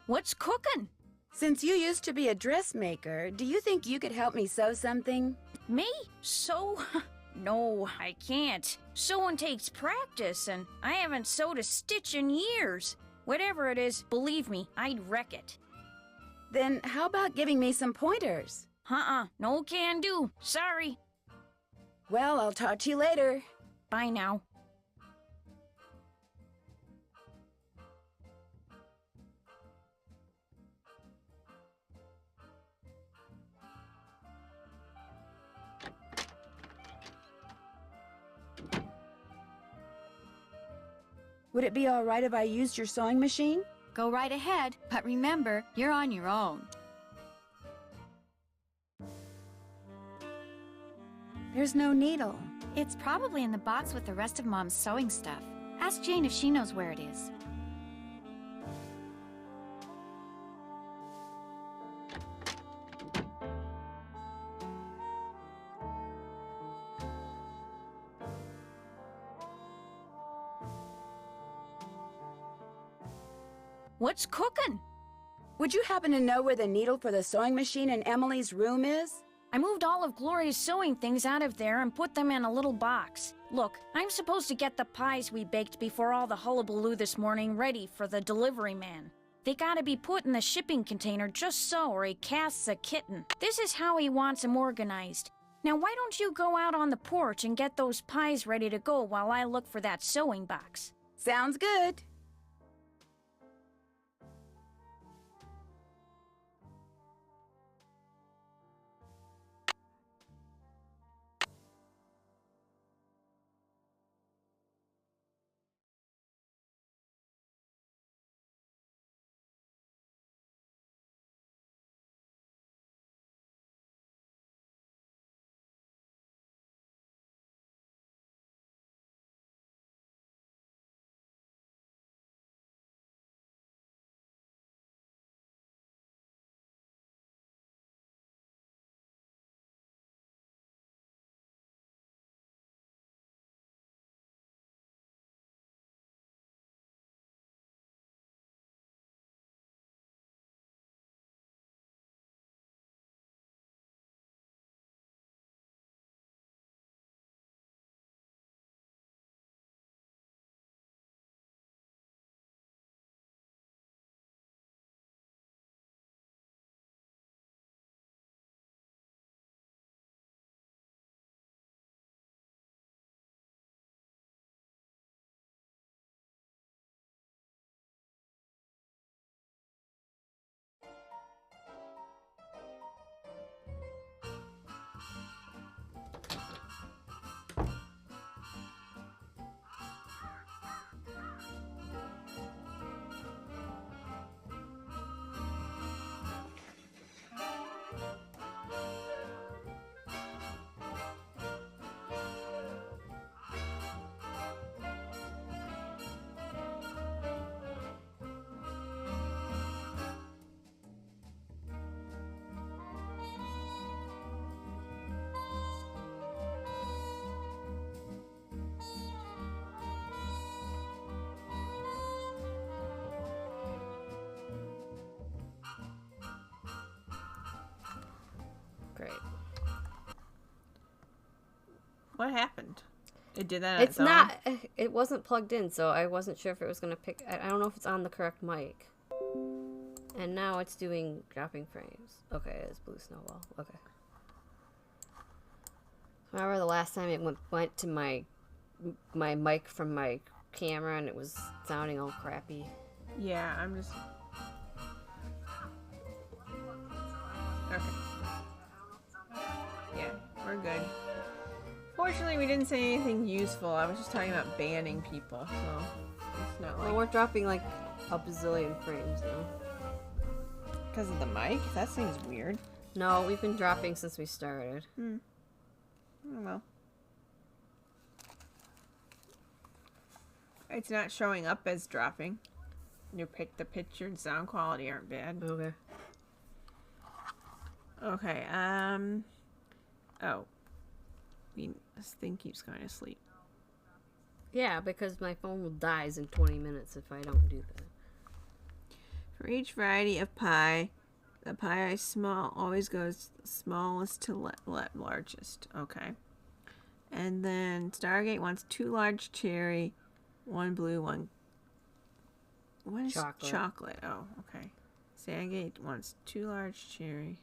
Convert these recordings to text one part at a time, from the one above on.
What's cooking? Since you used to be a dressmaker, do you think you could help me sew something? Me? Sew? No, I can't. Sewing takes practice, and I haven't sewed a stitch in years. Whatever it is, believe me, I'd wreck it. Then how about giving me some pointers? No can do. Sorry. Well, I'll talk to you later. Bye now. Would it be all right if I used your sewing machine? Go right ahead, but remember, you're on your own. There's no needle. It's probably in the box with the rest of Mom's sewing stuff. Ask Jane if she knows where it is. What's cooking? Would you happen to know where the needle for the sewing machine in Emily's room is? I moved all of Gloria's sewing things out of there and put them in a little box. Look, I'm supposed to get the pies we baked before all the hullabaloo this morning ready for the delivery man. They gotta be put in the shipping container just so, or he casts a kitten. This is how he wants them organized. Now why don't you go out on the porch and get those pies ready to go while I look for that sewing box? Sounds good. Great. What happened? It did that on its own? Not. It wasn't plugged in, so I wasn't sure if it was gonna pick. I don't know if it's on the correct mic. And now it's doing dropping frames. Okay, it's Blue Snowball. Okay. Remember the last time it went to my mic from my camera and it was sounding all crappy. Yeah, I'm just. Okay. Yeah, we're good. Fortunately, we didn't say anything useful. I was just talking about banning people, so it's not like... Well, we're dropping like a bazillion frames now. Because of the mic? That seems weird. No, we've been dropping since we started. Oh, well. It's not showing up as dropping. The picture and sound quality aren't bad. Okay. Okay, oh. This thing keeps going to sleep. Yeah, because my phone dies in 20 minutes if I don't do that. For each variety of pie, the pie small always goes smallest to largest. Okay. And then Stargate wants 2 large cherry, 1 blue, 1 is Chocolate. chocolate. Oh, okay. Stargate wants 2 large cherry.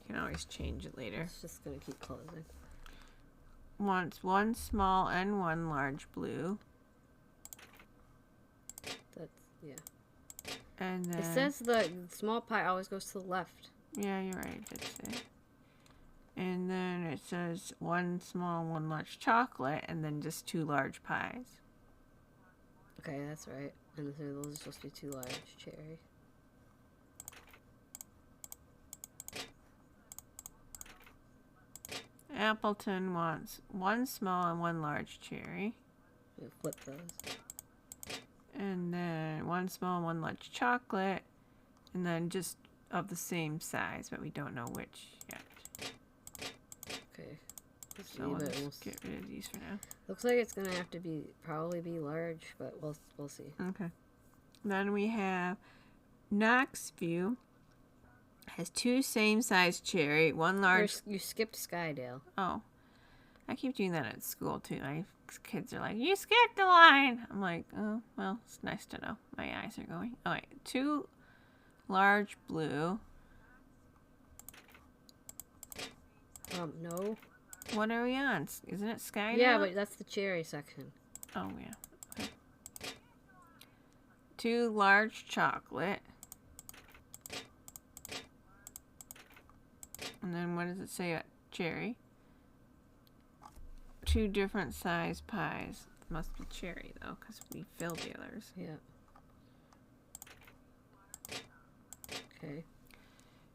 You can always change it later. It's just gonna keep closing. Wants 1 small and 1 large blue. That's yeah. And then It says the small pie always goes to the left. yeah, you're right. That's it. And then it says 1 small, 1 large chocolate, and then just 2 large pies. Okay, that's right. And so those are supposed to be 2 large cherry. Appleton wants 1 small and 1 large cherry. We flip those. And then 1 small and 1 large chocolate. And then just of the same size, but we don't know which yet. Okay. Let's So leave we'll it. We'll just get rid of these for now. Looks like it's gonna have to be probably be large, but we'll see. Okay. Then we have Knoxview. Has 2 same size cherry, 1 large. You skipped Skydale. Oh, I keep doing that at school too. My kids are like, "You skipped the line." I'm like, "Oh, well, it's nice to know." My eyes are going. Oh wait, 2 large blue. No. What are we on? Isn't it Skydale? Yeah, but that's the cherry section. Oh yeah. Okay. 2 large chocolate. And then what does it say at cherry? 2 different size pies. Must be cherry though, because we filled the others. Yeah. Okay.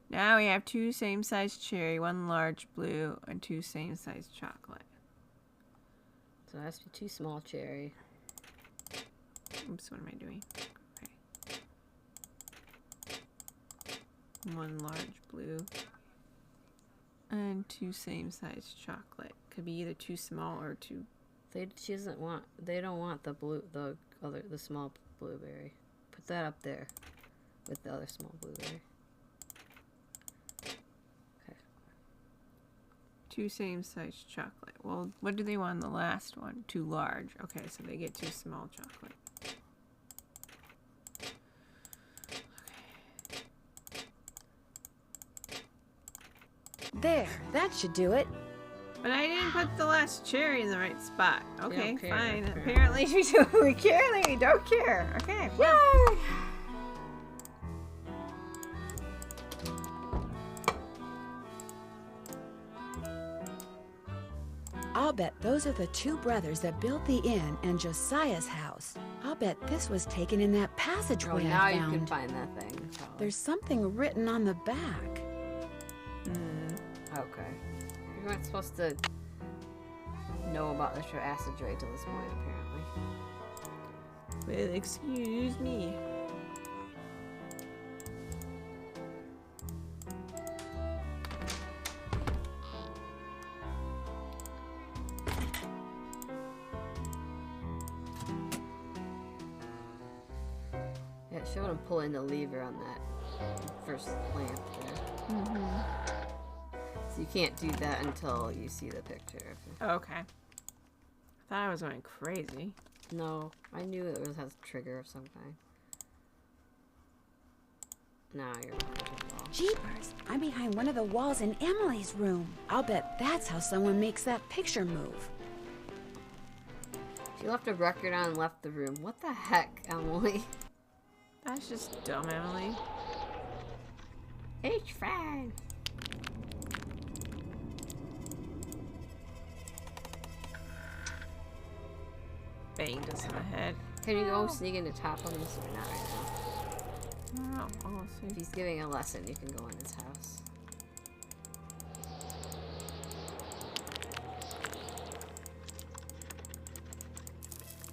Now we have 2 same size cherry, 1 large blue, and 2 same size chocolate. So it has to be 2 small cherry. Oops, what am I doing? Okay. 1 large blue. And 2 same size chocolate. Could be either 2 small or 2. She doesn't want. They don't want the the small blueberry. Put that up there, with the other small blueberry. Okay. 2 same size chocolate. Well, what do they want in the last one? 2 large. Okay, so they get 2 small chocolate. There, that should do it. But I didn't put the last cherry in the right spot. Okay, don't care, fine. apparently. Apparently we do. We care. We don't care. Okay. Yay! I'll bet those are the 2 brothers that built the inn and Josiah's house. I'll bet this was taken in that Oh, passageway now I you found. can find that thing. Probably. There's something written on the back. Okay. You weren't supposed to know about the passageway till this point, apparently. Well, excuse me. Yeah, it showed him pulling the lever on that first lamp there. So you can't do that until you see the picture. Okay. I thought I was going crazy. No, I knew it was has a trigger of some kind. Now you're behind the wall. Jeepers, I'm behind one of the walls in Emily's room. I'll bet that's how someone makes that picture move. She left a record on and left the room. What the heck, Emily? That's just dumb, Emily. It's fine. Banged us in the head. Can you go sneak into top on this or not right now? Oh, we'll If see. he's giving a lesson, you can go in his house.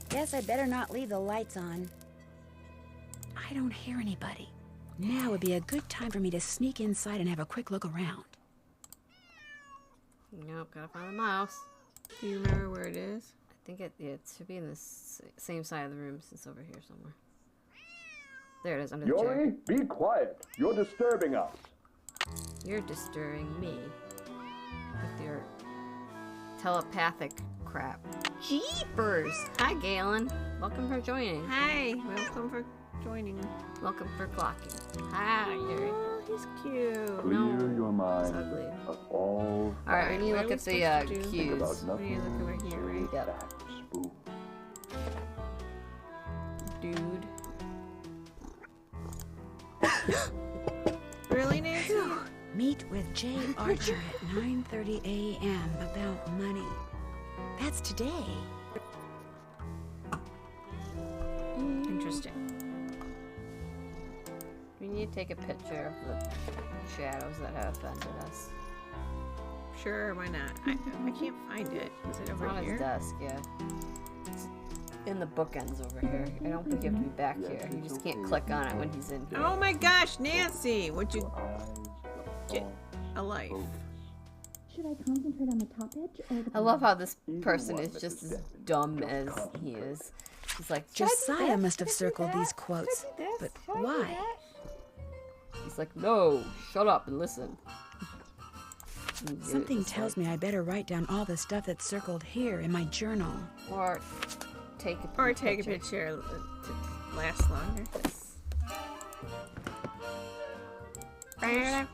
Guess I better not leave the lights on. I don't hear anybody. Now would be a good time for me to sneak inside and have a quick look around. Nope, gotta find the mouse. Do you remember where it is? I think it should be in the same side of the room since over here somewhere. There it is, under the chair. Yori, be quiet. You're disturbing us. You're disturbing me with your telepathic crap. Jeepers! Hi, Galen. Welcome for joining. Hi, welcome for joining. Welcome for clocking. Hi, Yuri. Oh, he's cute. Clear your It's mind ugly. of all Alright, we need to What look are at we the supposed to do? think about cues. nothing. We need to look over here, right? Yep. That spoon. Dude. Really, Nancy? Meet with Jay Archer at 9:30 a.m. about money. That's today. Interesting. We need to take a picture of the shadows that have offended us. Sure, why not? I can't find it. Is it It's over on his here? desk, yeah. It's in the bookends over here. I don't think you have to be back here. You just can't click on it when he's in here. Oh my gosh, Nancy! Would you Eyes, the get thoughts, a life? Should I concentrate on the top edge or the I love how this Either person one, is Mrs. just as Devlin. dumb Just as he concentrate. is. He's like, Josiah must have circled these quotes, but why? he's like, no, shut up and listen. And Something tells me I better write down all the stuff that's circled here in my journal. Or take a Or take a picture to last longer. Mr.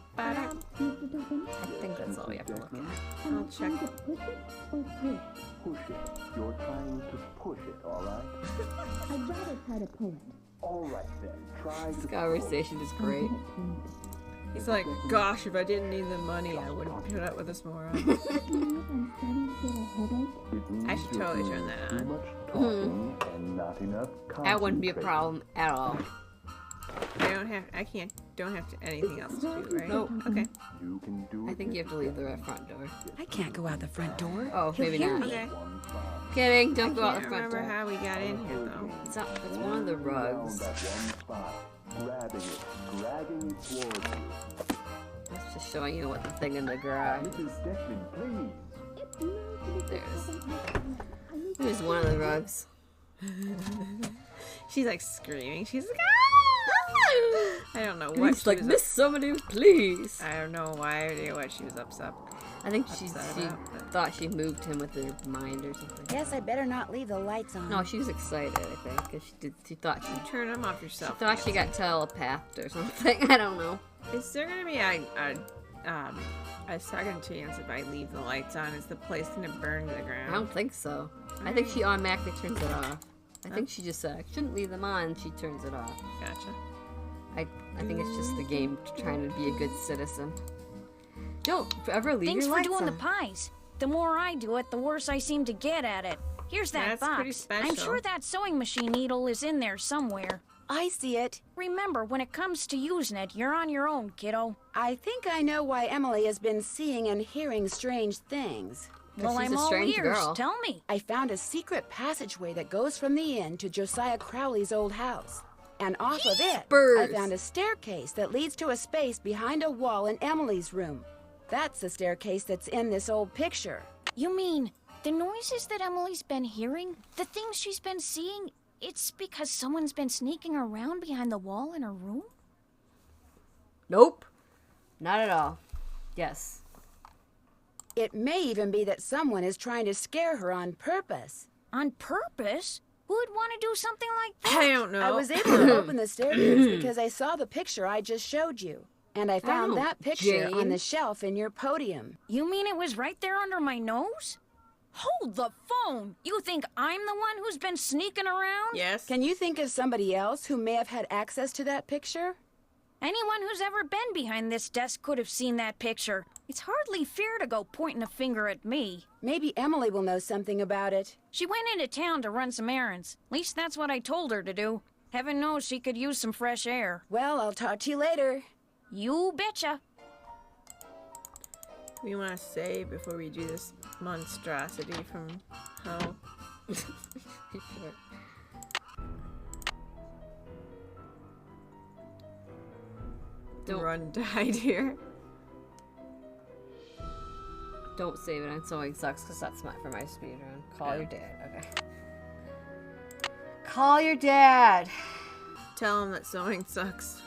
Duffin? I think that's all we have to look at. Am I'll I trying check. to push it or pull? Push it. You're trying to push it, all right? I'd rather try to pull it. All right then. Try This to conversation is great. He's like, gosh, if I didn't need the money, I wouldn't put up with this moron. I'm starting to get a headache. Pull. It means I should you're totally doing turn that too on. much talking and not enough That wouldn't be a concentrating. problem at all. Don't have anything else to do, right? Nope. Okay. You can do I it. think you have to leave the front door. I can't go out the front door. Oh, He'll maybe hear not. me. Okay. One spot. Kidding, don't go out Can't the front remember door. how we got in here, though. It's one of the rugs. Down that one spot, grabbing it, dragging it towards you. That's just showing you what the thing in the garage. Mrs. Deckman, please. There's. Here's one of the rugs. She's like screaming. She's like, ah! I don't know what He's she like, was Miss somebody, please. I don't know why or what she was upset. I think she Upset about, but- thought she moved him with her mind or something. Guess I better not leave the lights on. No, she was excited, I think, because she thought she Turn them off yourself. thought she got telepathed or something. I don't know. Is there gonna be a second chance if I leave the lights on? Is the place gonna burn to the I ground? don't think so. I think she automatically turns it off. I think she just said I shouldn't leave them on. She turns it off. Gotcha. I think it's just the game trying to be a good citizen. Don't ever leave Thanks your for lights doing on. the pies. The more I do it, the worse I seem to get at it. Here's that That's pretty box. special. I'm sure that sewing machine needle is in there somewhere. I see it. Remember, when it comes to using it, you're on your own, kiddo. I think I know why Emily has been seeing and hearing strange things. Well, she's I'm a all strange ears. girl. Tell me. I found a secret passageway that goes from the inn to Josiah Crowley's old house. And off of it, I Jeepers. found a staircase that leads to a space behind a wall in Emily's room. That's the staircase that's in this old picture. You mean the noises that Emily's been hearing? The things she's been seeing? It's because someone's been sneaking around behind the wall in her room? Nope. Not at all. Yes. It may even be that someone is trying to scare her on purpose. On purpose? Who would want to do something like that? I don't know. I was able to open the staircase because I saw the picture I just showed you. And I found Oh, that picture on Jane. the shelf in your podium. You mean it was right there under my nose? Hold the phone! You think I'm the one who's been sneaking around? Yes. Can you think of somebody else who may have had access to that picture? Anyone who's ever been behind this desk could have seen that picture. It's hardly fair to go pointing a finger at me. Maybe Emily will know something about it. She went into town to run some errands. At least that's what I told her to do. Heaven knows she could use some fresh air. Well, I'll talk to you later. You betcha. We want to save before we do this monstrosity from hell. Sure. to Don't- run to hide here. Don't save it on Sewing Sucks because that's not for my speedrun. Call your dad. Okay. Call your dad. Tell him that sewing sucks.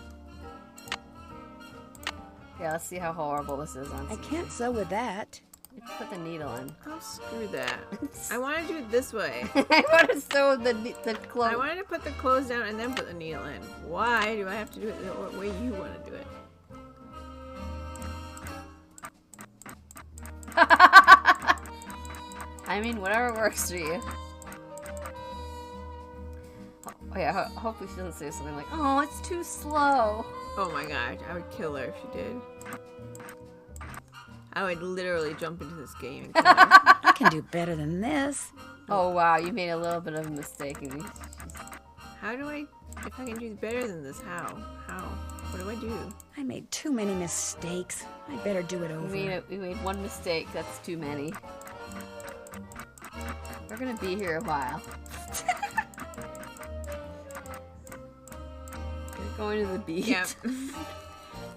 Yeah, let's see how horrible this is on I speed. can't sew with that. You put the needle in. Oh, screw that. I want to do it this way. I want to sew the I clothes. wanted to put the clothes down and then put the needle in. Why do I have to do it the way you want to do it? I mean, whatever works for you. Oh yeah, hopefully she doesn't say something like, "Oh, it's too slow." Oh my gosh, I would kill her if she did. I would literally jump into this game and kill her. I can do better than this. Oh wow, you made a little bit of a mistake. And How do I, if I can do better than this, how? How? What do I do? I made too many mistakes. I better do it over. we made one mistake. That's too many. We're gonna be here a while. We're going to the beach. Yep.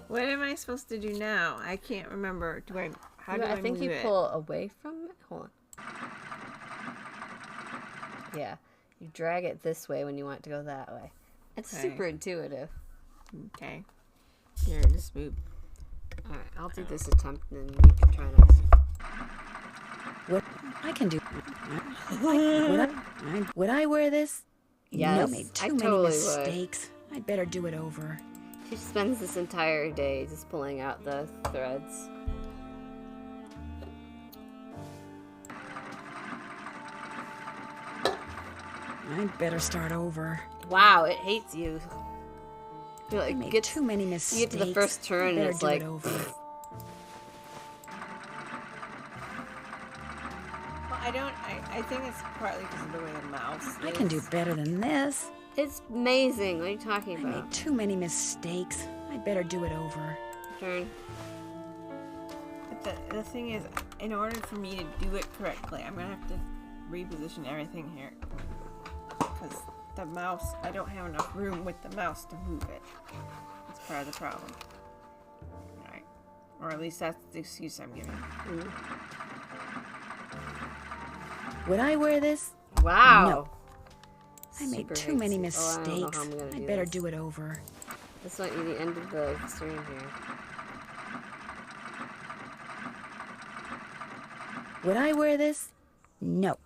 What am I supposed to do now? I can't remember. Do I, how do I think move you it? pull away from it. Hold on. Yeah, you drag it this way when you want it to go that way. It's Okay. super intuitive. Okay. Here, just move. All right, I'll do this attempt and then you can try next. What I can do? Would I wear this? Yes, I made I too many totally would. mistakes. I'd better do it over. She spends this entire day just pulling out the threads. I'd better start over. Wow, it hates you. You're I like, made get too many you mistakes. get to the first turn I and better it's do like, it over. Well, I think it's partly because of the way the mouse I can do is. better than this. it's amazing. What are you talking I about? made too many mistakes. I'd better do it over. Turn. But the thing is, in order for me to do it correctly, I'm going to have to reposition everything here. Because the mouse, I don't have enough room with the mouse to move it. That's part of the problem. Alright. Or at least that's the excuse I'm giving. Would I wear this? Wow. No. I made Super too many hates you. Oh, I don't know mistakes. how I'm gonna I'd better this. do it over. This might be the end of the stream here. Would I wear this? No.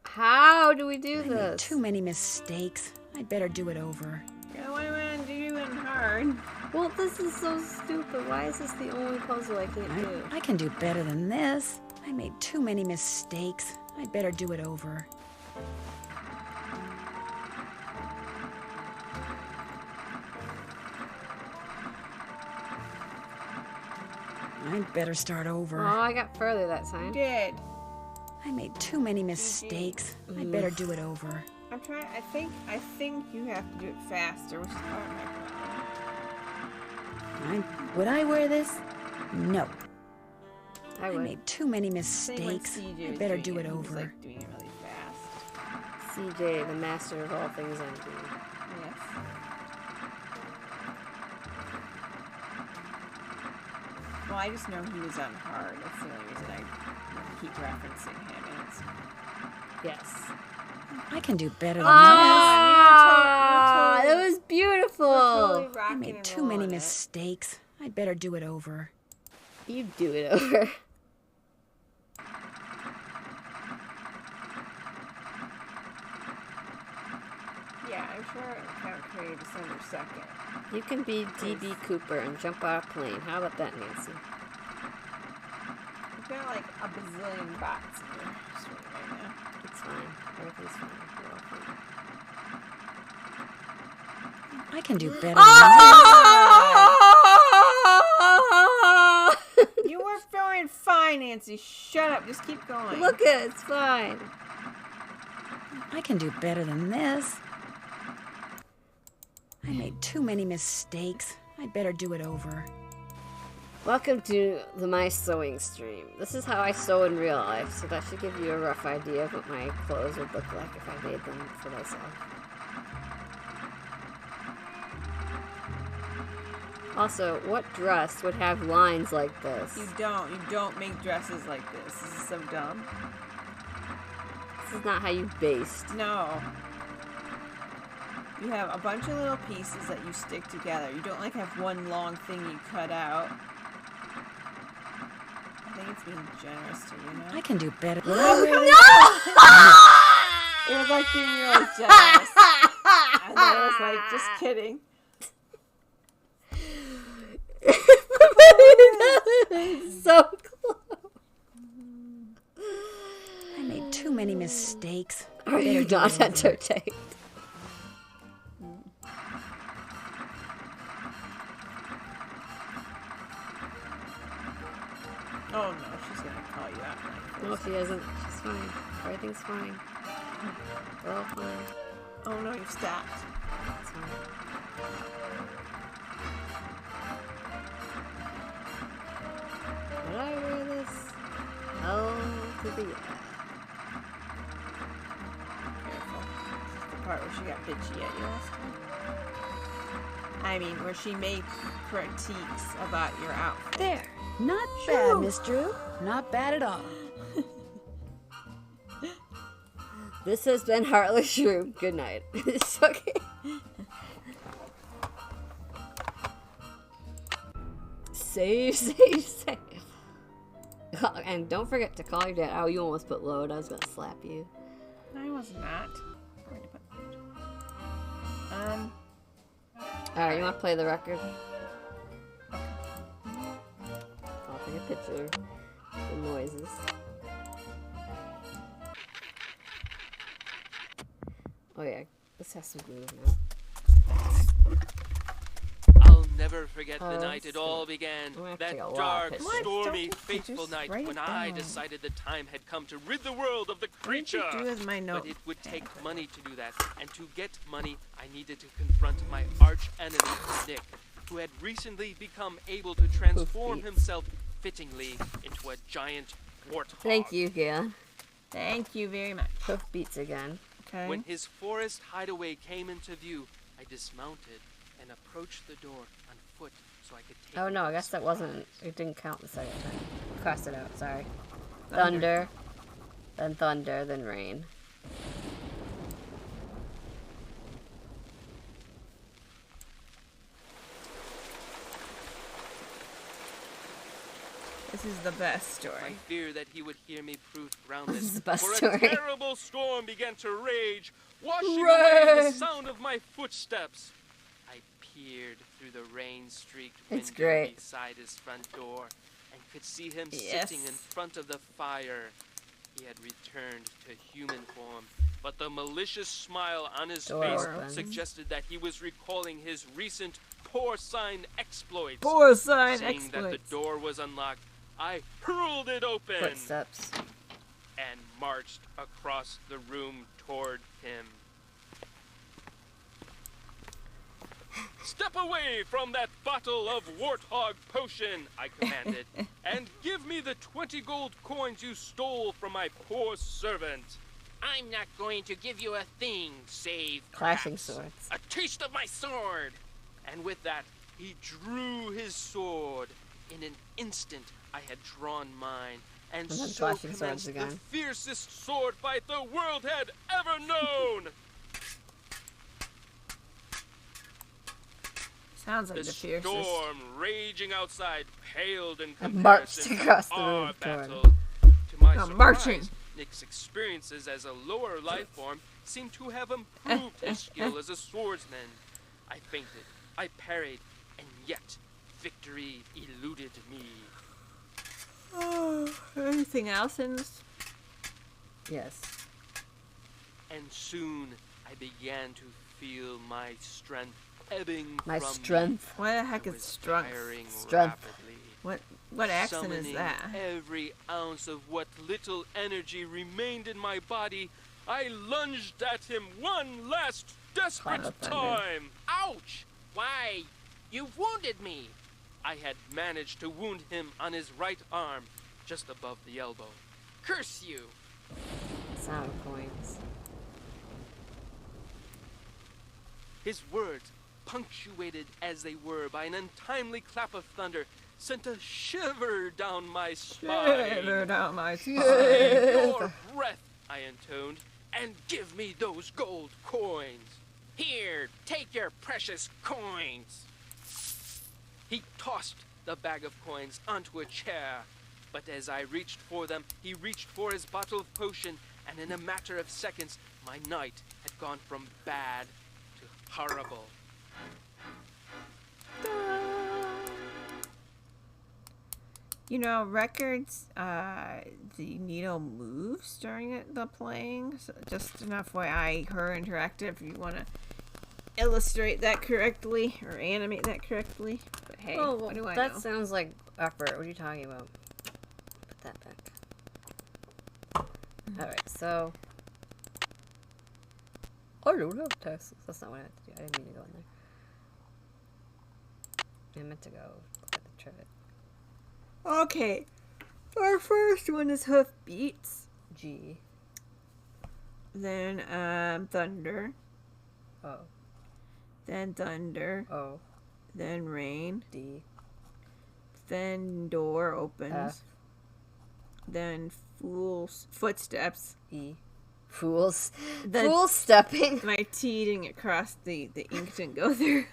How do we do I made this? too many mistakes. I'd better do it over. Yeah, what do I want to do in hard? Well, this is so stupid. Why is this the only puzzle I can't do? I can do better than this. I made too many mistakes. I'd better do it over. I'd better start over. Oh, I got further that You time. did. I made too many mistakes. I'd better do it over. I'm trying, I think you have to do it faster, which is part of my problem. Would I wear this? No. I I would. made too many Same when mistakes. CJ I'd was better doing do it He was over. like doing it really fast. CJ, the master of all things empty. Yes. Well, I just know he was on hard. That's the only reason I keep referencing him. And it's... Yes. I can do better than Ah, We're that was beautiful. totally this. I rocking made and too many rolling it. mistakes. I'd better do it over. You do it over. Yeah, I'm sure it count created December 2nd. You can be DB Cooper and jump out a plane. How about that, Nancy? We've got like a bazillion bots in your stream right now. It's fine. Everything's fine. We're all fine. I can do better You were feeling fine, Nancy. Shut up. Just keep going. Look at it. It's fine. than I can do better than this. I made too many mistakes. I'd better do it over. Welcome to my sewing stream. This is how I sew in real life, so that should give you a rough idea of what my clothes would look like if I made them for myself. Also, what dress would have lines like this? You don't make dresses like this. This is so dumb. This is not how you baste. No. You have a bunch of little pieces that you stick together. You don't like have one long thing you cut out. I think it's being generous to you, know? I can do better. It was like being really generous. And then it was like, just kidding. So close. I made too many mistakes. Are you not entertained? Oh no, she's gonna call you out. No, she isn't. She's fine. Everything's fine. We're all fine. Oh no, you've stopped. It's fine. Did I wear this? Hell to the Careful. This is the part where she got bitchy at you last time. I mean, where she made critiques about your outfit. There. Not bad, Miss Drew. Not bad at all. This has been Heartless Shroom. Good night. It's okay. Save, save, save. And don't forget to call your dad. Oh, you almost put load. I was gonna slap you. I was not going to put Alright, you wanna play the record? I'll take a picture. The noises. Oh yeah, this has to move now. I'll never forget the Oh, night it so- all began. I'm gonna have to That take a lot of dark, pictures. What? stormy, Don't take fateful pictures. night Write when it I down. decided the time had come to rid the world of the What did you creature. do with my But note? it would take money to do that, and to get money, I needed to confront my arch enemy, Nick, who had recently become able to transform beats. himself fittingly into a giant warthog. Thank you, Galen. Thank you very much. Hoof beats again. Okay. When his forest hideaway came into view, I dismounted and approached the door on foot so I could take Oh no, I it guess that by wasn't. It didn't count the second time. Crossed it out. Sorry. Thunder, then rain. This is the best My story. fear that he would hear me proved This groundless, is the best for story. a terrible storm began to rage, washing away the Rain. sound of my footsteps. I peered through the rain-streaked It's window great. beside his front door and could see him Yes. sitting in front of the fire. He had returned to human form, but the malicious smile on his Door face open. suggested that he was recalling his recent porcine exploits. Porcine Seeing that the exploits. door was unlocked, I hurled it open Footsteps. and marched across the room toward him. Step away from that bottle of warthog potion, I commanded, and give me the 20 gold coins you stole from my poor servant. I'm not going to give you a thing, save Clashing perhaps swords. a taste of my sword. And with that, he drew his sword. In an instant, I had drawn mine, and then so flashing swords commenced again. the fiercest sword fight the world had ever known. Sounds like The the fiercest. storm raging outside paled in I marched comparison across to the our room toward battle. him. To my I'm surprise, marching. Nick's experiences as a lower life form seemed to have improved his skill as a swordsman. I feinted, I parried, and yet victory eluded me. Oh, anything else in this? Yes. And soon I began to feel my strength ebbing My from strength. What the me. heck I is was strength? tiring Strength. rapidly. What accent is Summoning that? every ounce of what little energy remained in my body, I lunged at him one last desperate Cloud of thunder. time. Ouch! Why, you've wounded me. I had managed to wound him on his right arm, just above the elbow. Curse you! Sound coins. His words punctuated as they were by an untimely clap of thunder, sent a shiver down my spine. Shiver down my spine. Your breath, I intoned, and give me those gold coins. Here, take your precious coins. He tossed the bag of coins onto a chair, but as I reached for them, he reached for his bottle of potion, and in a matter of seconds, my night had gone from bad to horrible. You know, records, the needle moves during the playing. So just an FYI, her interactive, if you want to illustrate that correctly or animate that correctly. But hey, Oh, what do I that know? sounds like effort. What are you talking about? Put that back. Alright, so. I don't have Texas. That's not what I had to do. I didn't mean to go in there. I meant to go look at the trivet. Okay, our first one is Hoofbeats. G. Then, Thunder. O. Then Thunder. O. Then Rain. D. Then Door opens. F. Then Footsteps. E. Fools. The- Fools stepping. My T didn't get crossed. The ink didn't go through.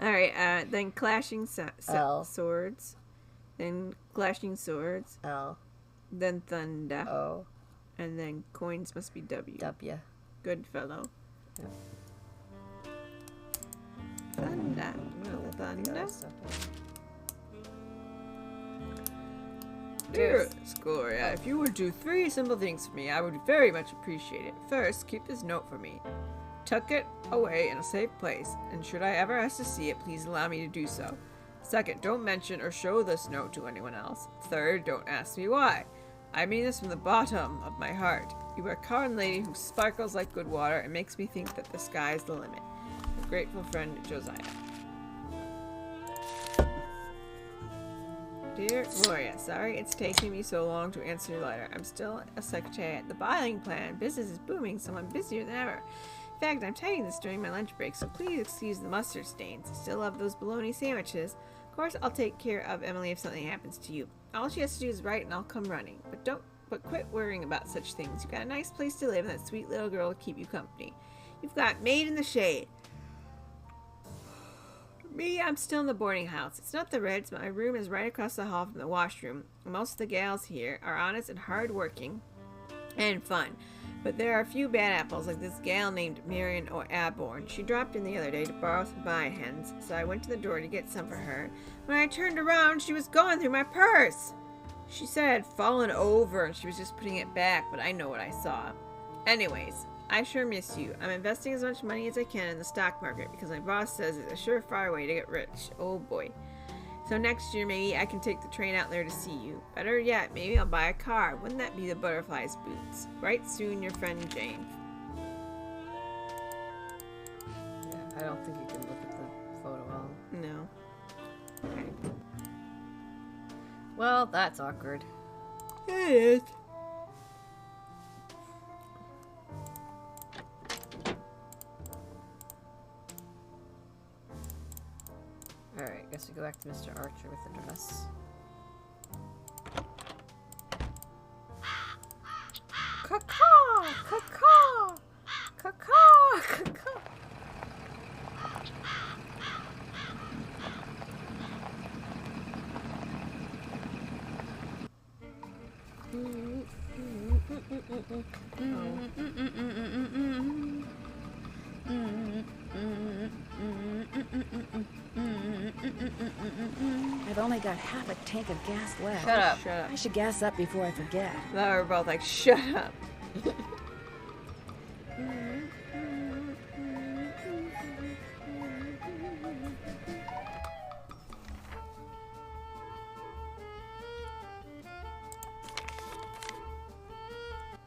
Alright, then Clashing L. Swords. Then Clashing Swords. L. Then Thunder. O. And then Coins must be W. W. Good fellow. Yep. Thunder. I'm gonna look at the Thunder. other stuff. Dear Gloria, if you would do 3 simple things for me, I would very much appreciate it. First, keep this note for me. Tuck it away in a safe place, and should I ever ask to see it, please allow me to do so. Second, don't mention or show this note to anyone else. Third, don't ask me why. I mean this from the bottom of my heart. You are a kind lady who sparkles like good water and makes me think that the sky is the limit. Your grateful friend, Josiah. Dear Gloria, sorry it's taking me so long to answer your letter. I'm still a secretary at the bottling plant. Business is booming, so I'm busier than ever. In fact, I'm typing this during my lunch break, so please excuse the mustard stains. I still love those bologna sandwiches. Of course, I'll take care of Emily if something happens to you. All she has to do is write and I'll come running. But quit worrying about such things. You've got a nice place to live and that sweet little girl to keep you company. You've got Maid in the Shade. Me, I'm still in the boarding house. It's not the Reds, but my room is right across the hall from the washroom. Most of the gals here are honest and hard-working and fun. But there are a few bad apples, like this gal named Marion Aborn. She dropped in the other day to borrow some vine hens, so I went to the door to get some for her. When I turned around, she was going through my purse. She said it had fallen over and she was just putting it back, but I know what I saw. Anyways, I sure miss you. I'm investing as much money as I can in the stock market because my boss says it's a surefire way to get rich. Oh boy. So next year maybe I can take the train out there to see you. Better yet, maybe I'll buy a car. Wouldn't that be the butterfly's boots? Right soon, your friend Jane. Yeah, I don't think you can look at the photo well. No. Okay. Well, that's awkward. It is. Alright, guess we go back to Mr. Archer with the dress. Caw-caw! Caw-caw! Caw-caw! Caw-caw! I've only got half a tank of gas left. Shut up. Shut up. I should gas up before I forget. Now we're both like, shut up.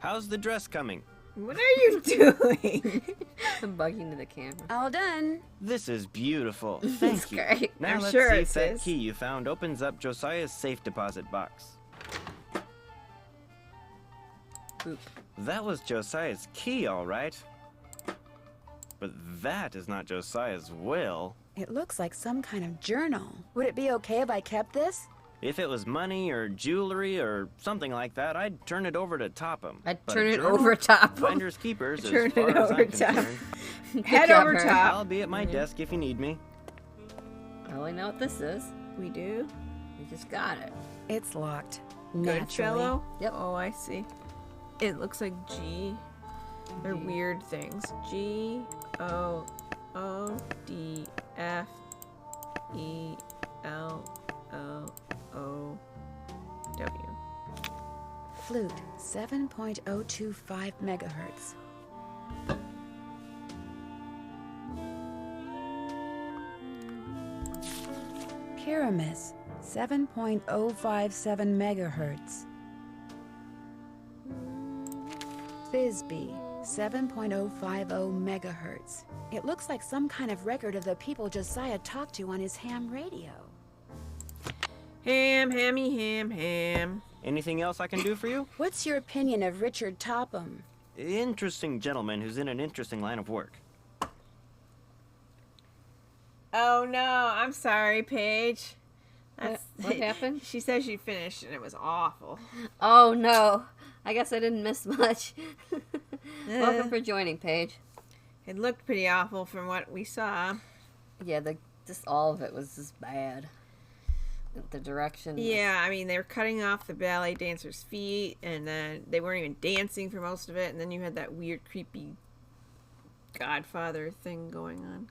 How's the dress coming? What are you doing? I'm bugging to the camera. All done. This is beautiful. Thank you. Great. Now I'm let's sure see it if that is. key you found opens up Josiah's safe deposit box. Boop. That was Josiah's key, all right. but that is not Josiah's will. It looks like some kind of journal. Would it be okay if I kept this? If it was money or jewelry or something like that, I'd turn it over to Topham. I'd But turn a it journal? over Topham. Finders keepers, as Turn far it as over I'm Topham. concerned. Head job, over Her. top. I'll be at my desk if you need me. Well, I know what this is. We do. We just got it. It's locked. Good Naturally. fellow. Yep. Oh, I see. It looks like G. They're weird things. G O O D F E L O O W. Flute, 7.025 megahertz. Pyramus, 7.057 megahertz. Thisbe, 7.050 megahertz. It looks like some kind of record of the people Josiah talked to on his ham radio. Ham, hammy, ham. Anything else I can do for you? What's your opinion of Richard Topham? Interesting gentleman who's in an interesting line of work. Oh no, I'm sorry, Paige. What happened? She said she finished and it was awful. Oh no. I guess I didn't miss much. Welcome for joining, Paige. It looked pretty awful from what we saw. Yeah, just all of it was just bad. The direction. Yeah, I mean, they were cutting off the ballet dancer's feet, and then they weren't even dancing for most of it, and then you had that weird, creepy Godfather thing going on.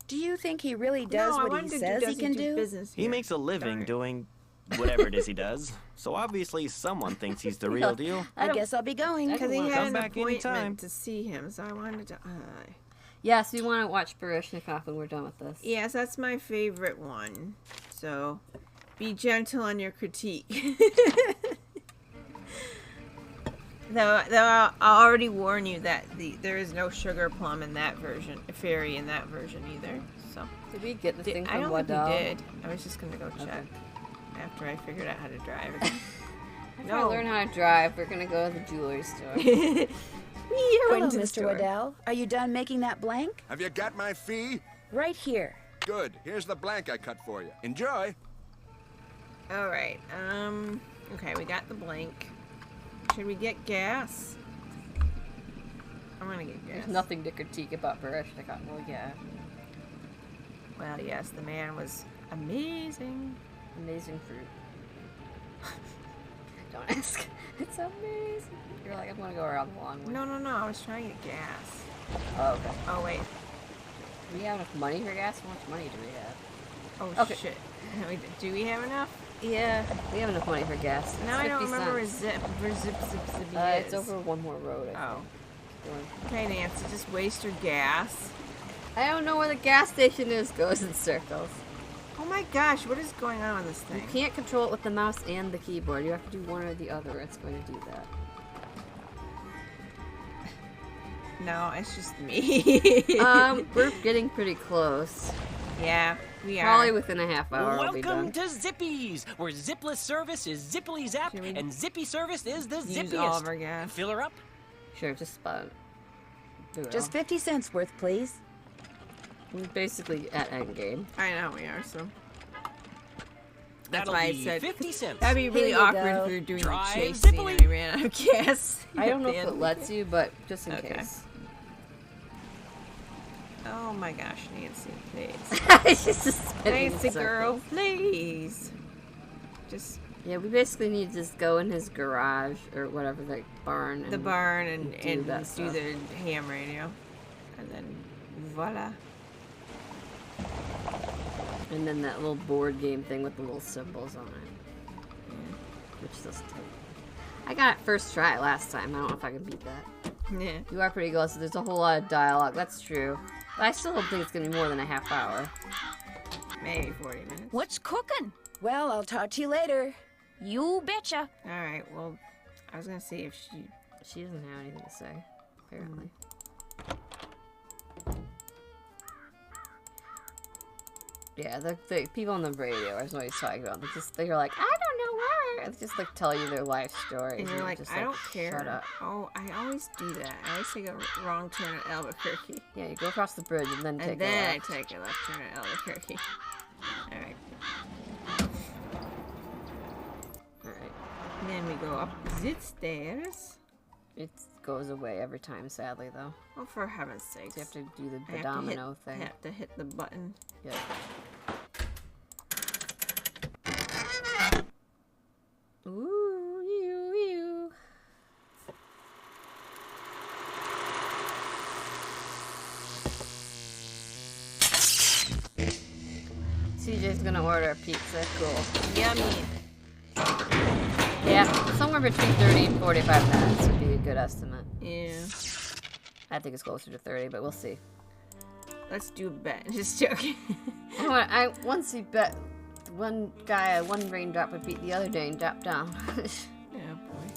Do you think he really does what he says he can do? Business He here. makes a living Darn it. doing whatever it is he does. So obviously someone thinks he's the real deal. I guess I'll be going. Because he had Come an back appointment anytime. to see him, so I wanted to... Yes, we want to watch Baryshnikov when we're done with this. Yes, that's my favorite one. So, be gentle on your critique. though I'll already warn you that there is no sugar plum in that version, fairy in that version either. So, Did we get the thing I from don't Waddell? think we did. I was just gonna go check after I figured out how to drive. If I learn how to drive, we're gonna go to the jewelry store. We Hello, went to the Mr. store. Waddell. Are you done making that blank? Have you got my fee? Right here. Good. Here's the blank I cut for you. Enjoy. All right. Okay, we got the blank. Should we get gas? I'm gonna get gas. There's nothing to critique about Baryshnikov. Well, yeah. Well, yes, the man was amazing. Amazing fruit. Don't ask. It's amazing. You're like, I'm gonna go around the long way. No, I was trying to get gas. Oh, okay. Oh, wait. Do we have enough money for gas? How much money do we have? Oh, Okay. shit. Do we have enough? Yeah, we have enough money for gas. It's Now I don't 50 remember where cents. zip It's is. over one more road, I Oh. think. Okay, Nancy, just waste your gas. I don't know where the gas station is. Goes in circles. Oh my gosh, what is going on with this You thing? can't control it with the mouse and the keyboard. You have to do one or the other. It's going to do that. No, it's just me. We're getting pretty close. Yeah, we are. Probably within a half hour. I'll be Welcome done. to Zippies, where zipless service is Zippily Zap, Should we and Zippy service is the use all of zippiest. our gas? Fill her up. Sure, just do it Just all. 50 cents worth, please. We're basically at endgame. I know we are, so. That's That'll why I be said 50 cents. that'd be really Here you awkward go. if we were doing Drive a chase scene zippily. and I ran out of gas. I don't know at if the it end. lets you, but just in Okay. case. Oh my gosh, Nancy, please. She's just spinning in Nancy girl, circles. please. Just Yeah, we basically need to just go in his garage or whatever, the barn. the and barn and do that do stuff. the ham radio. And then voila. And then that little board game thing with the little symbols on it. Which does take. I got it first try last time. I don't know if I can beat that. Yeah. You are pretty close. There's a whole lot of dialogue. That's true. But I still don't think it's gonna be more than a half hour. Maybe 40 minutes. What's cooking? Well, I'll talk to you later. You betcha. Alright, well, I was gonna see if She doesn't have anything to say, apparently. Yeah, the people on the radio I was always talking about. They're like, I don't know where. They just like tell you their life stories. And you're like, just, I don't care. Shut up. Oh, I always do that. I always take a wrong turn at Albuquerque. Yeah, you go across the bridge and then take And then a I left. take a left turn at Albuquerque. Alright. Alright. And then we go up the stairs. It goes away every time, sadly, though. Oh, for heaven's sake. So you have to do the I have to domino hit, thing. I have to hit the button. Yeah. Ooh, you. CJ's gonna order a pizza. Cool. Yummy. Yeah, somewhere between 30 and 45 minutes would be a good estimate. Yeah. I think it's closer to 30, but we'll see. Let's do a bet. Just joking. I once he bet one guy, one raindrop would beat the other raindrop down. Yeah, boy.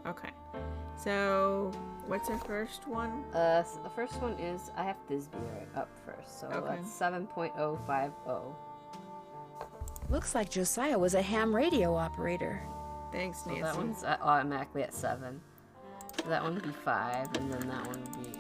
Okay. So, what's our first one? So the first one is, I have Thisbe up first, so Okay. that's 7.050. Looks like Josiah was a ham radio operator. Thanks, So Nancy. that one's automatically at 7. So that one would be 5, and then that one would be...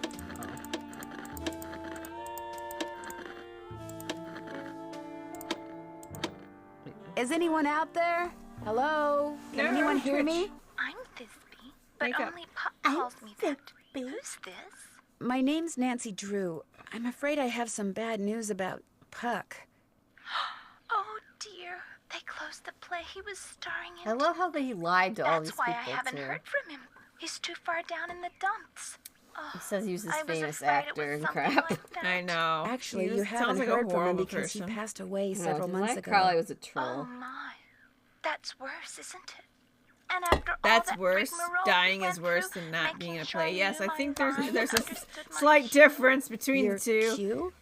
Is anyone out there? Hello? Can anyone hear me? I'm Thisbe, but Wake up. only Puck calls me that. Who's this? My name's Nancy Drew. I'm afraid I have some bad news about Puck. Oh dear, they closed the play he was starring in. I love how he lied to all these That's why people, I haven't too. heard from him. He's too far down in the dumps. Oh, He says he was this I was famous afraid it actor was and something crap. like that. I know. Actually, He you sounds haven't like a heard from him horrible because person. he passed away No, several months Mike ago. Crowley was a Oh troll. my, that's worse, isn't it? And after all That's that worse. rigmarole Dying we is went worse through, than not being in a making sure play. Yes, knew I my think there's lines, a understood my slight cue. difference between Your the two. cue?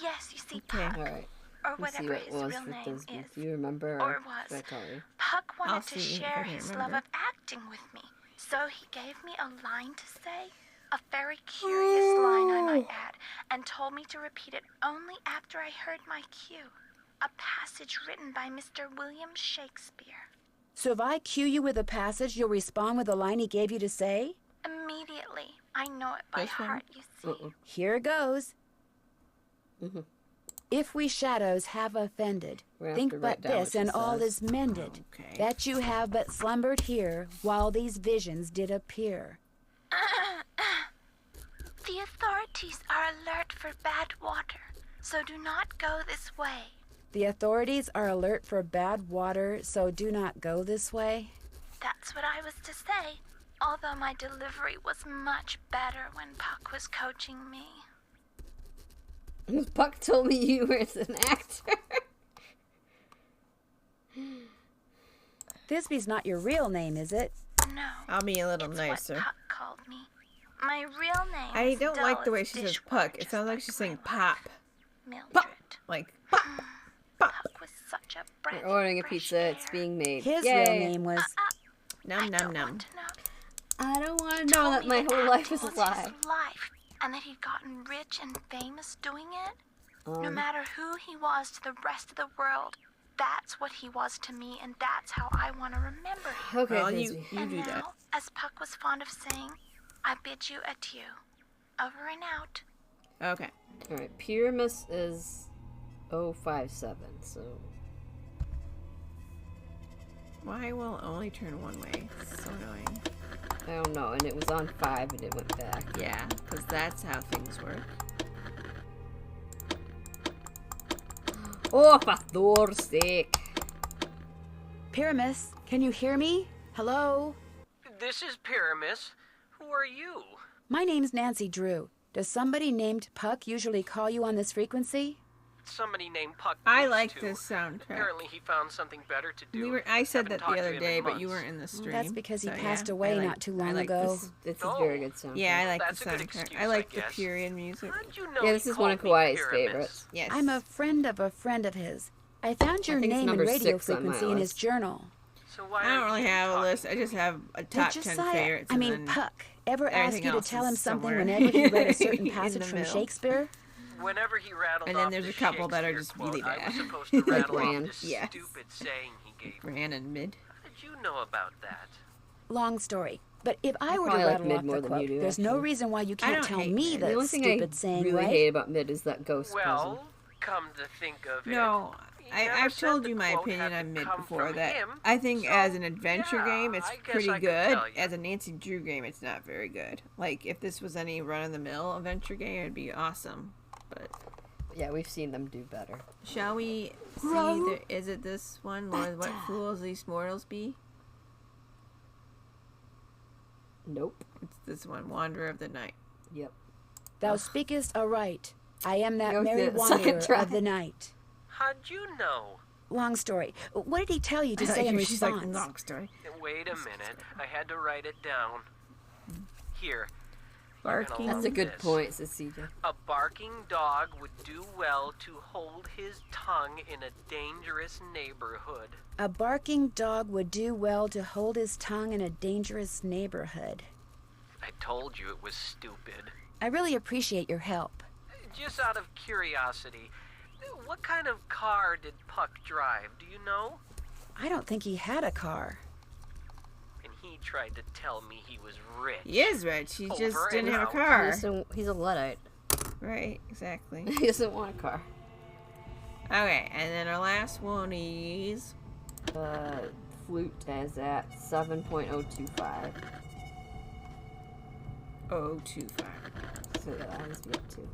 Yes, you see, Okay. Puck, Alright. or Let's see whatever what it his was real for name Thisbe. is, Do you remember? or should I was. tell you? Puck I'll wanted to see if I share can his remember. love of acting with me, so he gave me a line to say, a very curious line I might add, and told me to repeat it only after I heard my cue, a passage written by Mr. William Shakespeare. So if I cue you with a passage, you'll respond with the line he gave you to say? Immediately, I know it by This one? heart, you see. Here goes. Mhm. If we shadows have offended, We have think to but write down what this, she and all says. is mended. Okay. That you have but slumbered here, while these visions did appear. The authorities are alert for bad water, so do not go this way. The authorities are alert for bad water, so do not go this way. That's what I was to say, although my delivery was much better when Puck was coaching me. Puck told me you were an actor. Thisbe's not your real name, is it? No, I'll be a little it's nicer. what Puck called me. My real name I is don't like dull the way as she says dishwater, puck. It just sounds like she's saying my pop. wife, Mildred. Pop. Like pop. Pop. Puck was such a breath We're ordering a of fresh pizza. It's air. being made. His Yay. real name was... Num I num don't num. want to know. I don't want to know Told that me my whole life acting is a was lie. his life, and that he'd gotten rich and famous doing it. No matter who he was to the rest of the world, that's what he was to me, and that's how I want to remember him. Okay, Well, Thisbe. you And do now, that. as Puck was fond of saying, I bid you adieu. Over and out. Okay. Alright, Pyramus is 057, so... Why will it only turn one way? It's so annoying. I don't know, and it was on 5 and it went back. Yeah, because that's how things work. Oh, for Thor's sake. Pyramus, can you hear me? Hello? This is Pyramus. Who are you? My name's Nancy Drew. Does somebody named Puck usually call you on this frequency? Somebody named Puck. I used like to. this soundtrack. Apparently he found something better to do. I said Haven't that talked the to other him day, in but you months. weren't in the stream. That's because he so, passed yeah, away I like- not too I long like ago. this. This is Oh. very good sound. Yeah, I like That's the a good soundtrack. excuse, I like I the guess. period music. How'd you know Yeah, he this is one of called me Kawaii's Pyramus? favorites. Yes. I'm a friend of his. I found your think it's name and number radio 6 on my frequency in his list. journal. So why I don't are really you have a talking list. I just have a top 10 favorites. I and mean then Puck. ever ask Everything you to else tell is him something somewhere whenever he read a in certain the passage from middle. Shakespeare? Whenever he rattled And then off there's the a couple that are Shakespeare just quote, really I was bad. supposed to rattle off Ran. this Yes. stupid saying he gave me. Ran and mid. How did you know about that? Long story. But if I were to probably like rattle mid off more the than quote, you do, there's no actually. reason why you I can't don't tell hate me mid. that The only thing stupid I saying, really right? hate about mid is that ghost present. Well, come to think of No, it, he never I've said told the you my quote opinion had on to mid come before from that him, I think so, as an adventure yeah, game it's I guess pretty I could good. tell you. As a Nancy Drew game it's not very good. Like if this was any run-of-the-mill adventure game it'd be awesome. But Yeah, we've seen them do better. shall we see is it this one? Lord, what fools these mortals be? Nope. It's this one, Wanderer of the Night. Yep. Thou speakest aright. I am that Go merry through the second wanderer try. of the night. How'd you know? Long story. What did he tell you to say in She's like, response? long story. Wait a minute. I had to write it down. Here. Barking. That's a good This. point, says CJ. A barking dog would do well to hold his tongue in a dangerous neighborhood. A barking dog would do well to hold his tongue in a dangerous neighborhood. I told you it was stupid. I really appreciate your help. Just out of curiosity, what kind of car did Puck drive? Do you know? I don't think he had a car. And he tried to tell me he was rich. He is rich. He just Over didn't and have a out. car. He's a Luddite. Right, exactly. He doesn't want a car. Okay, and then our last one is Flute is at 7.025. 025. So that must be up to.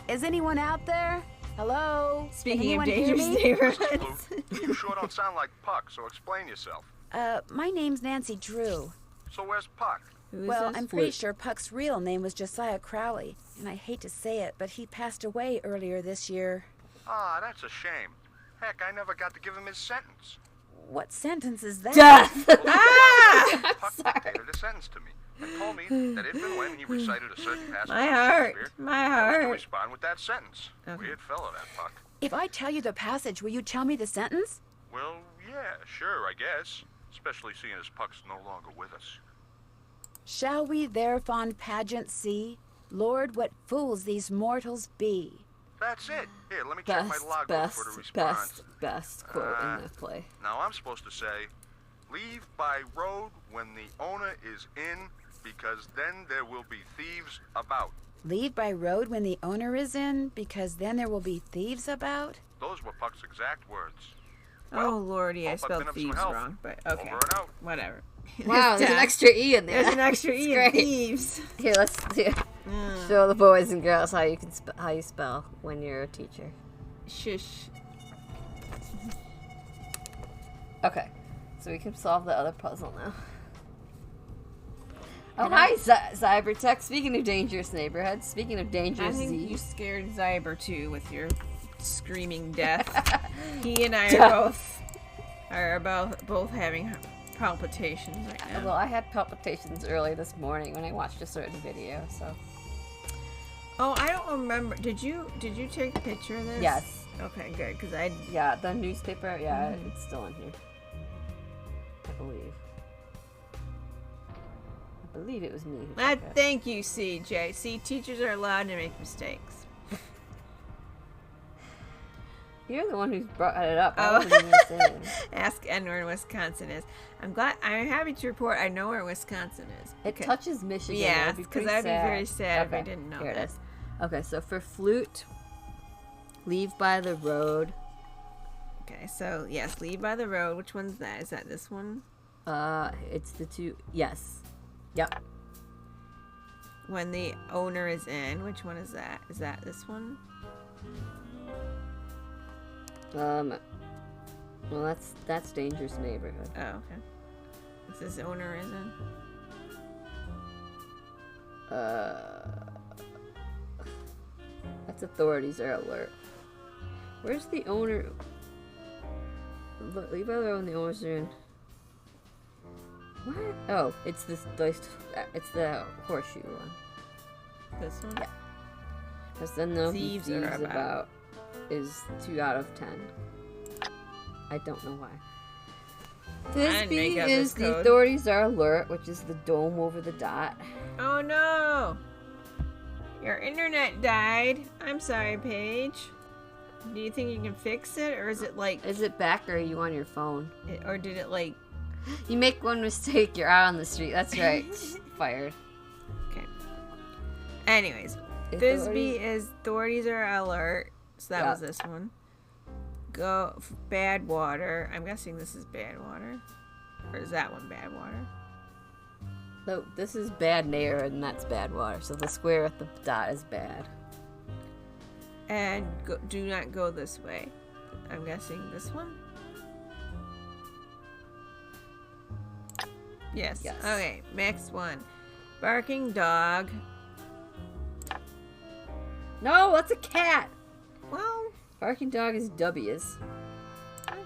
Is anyone out there? Hello? Speaking of Anyone hear dangerous me? neighborhoods. You sure don't sound like Puck, so explain yourself. My name's Nancy Drew. So where's Puck? Who is Well, this? I'm pretty sure Puck's real name was Josiah Crowley, and I hate to say it, but he passed away earlier this year. Ah, that's a shame. Heck, I never got to give him his sentence. What sentence is that? Death! Puck dictated a sentence to me and told me that if and when he recited a certain passage My from heart. Shakespeare, My I was to heart. respond with that sentence. Okay. Weird fellow, that Puck. If I tell you the passage, will you tell me the sentence? Well, yeah, sure, I guess. Especially seeing as Puck's no longer with us. Shall we their fond pageant see? Lord, what fools these mortals be. That's it. Here, let me check my logbook for the response. Best quote in the play. Now I'm supposed to say, leave by road when the owner is in, because then there will be thieves about. Leave by road when the owner is in, because then there will be thieves about? Those were Puck's exact words. Oh lordy, I hope I've spelled been of some thieves help. wrong, but okay. Over and out. Whatever. Wow, there's an extra E in there. There's an extra E in Great. thieves. Here, let's show the boys and girls how you can how you spell when you're a teacher. Shush. Okay, so we can solve the other puzzle now. Oh, hi, Cybertech. Speaking of dangerous neighborhoods, speaking of I dangerous think Z's. you scared Zyber too with your screaming death. He and I are both having palpitations right now. Well, I had palpitations early this morning when I watched a certain video, so. Oh, I don't remember. Did you take a picture of this? Yes. Okay, good. Because I. Yeah, the newspaper. Yeah, it's still in here. I believe. I believe it was me. Who took it. Thank you, CJ. See, teachers are allowed to make mistakes. You're the one who's brought it up. I Oh. wasn't even saying. Ask N where Wisconsin is. I'm happy to report I know where Wisconsin is. It touches Michigan. Yes, because because I'd be very sad if I didn't know Here that. it is. Okay, so for flute, leave by the road. Okay, so yes, leave by the road. Which one's that? Is that this one? It's the two. Yes. Yep. When the owner is in. Which one is that? Is that this one? Well, that's dangerous neighborhood. Oh, okay. It says owner is in. That's authorities are alert. Where's the owner? Leave by the road when the owners are in. What? Oh, it's this. It's the horseshoe one. This one? Yeah. Because then the Thieves thieves are about. is 2 out of 10. I don't know why. didn't Thisbe make up is this the code. authorities are alert, which is the dome over the dot. Oh no! Your internet died. I'm sorry, Paige. Do you think you can fix it, or is it like... Is it back or are you on your phone? Or did it like... You make one mistake, you're out on the street. That's right. Fired. Okay. Anyways, Thisbe is authorities are alert. So that was this one. Go bad water. I'm guessing this is bad water. Or is that one bad water? So this is bad air and that's bad water. So the square at the dot is bad. And do not go this way. I'm guessing this one? Yes. Okay, next one. Barking dog. No, that's a cat. Well, barking dog is W's. What?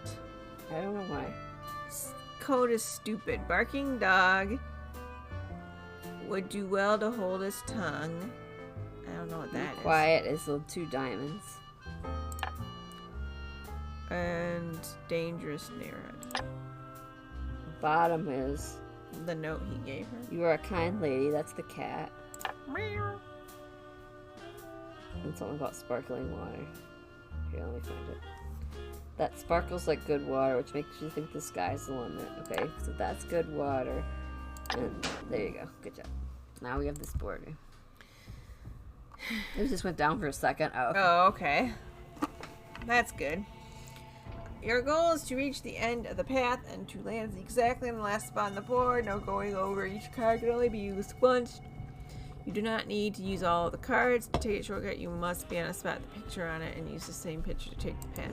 I don't know why. Code is stupid. Barking dog would do well to hold his tongue. I don't know what that is. Quiet is the 2 diamonds. And dangerous neighborhood. Bottom is the note he gave her. You are a kind lady. That's the cat. And something about sparkling water. Here, let me find it. That sparkles like good water, which makes you think the sky's the limit. Okay, so that's good water. And there you go. Good job. Now we have this border. It just went down for a second. Oh, okay. Oh, okay. That's good. Your goal is to reach the end of the path and to land exactly on the last spot on the board. No going over. Each card can only be used once. You do not need to use all of the cards. To take a shortcut, you must be on a spot with a picture on it and use the same picture to take the path.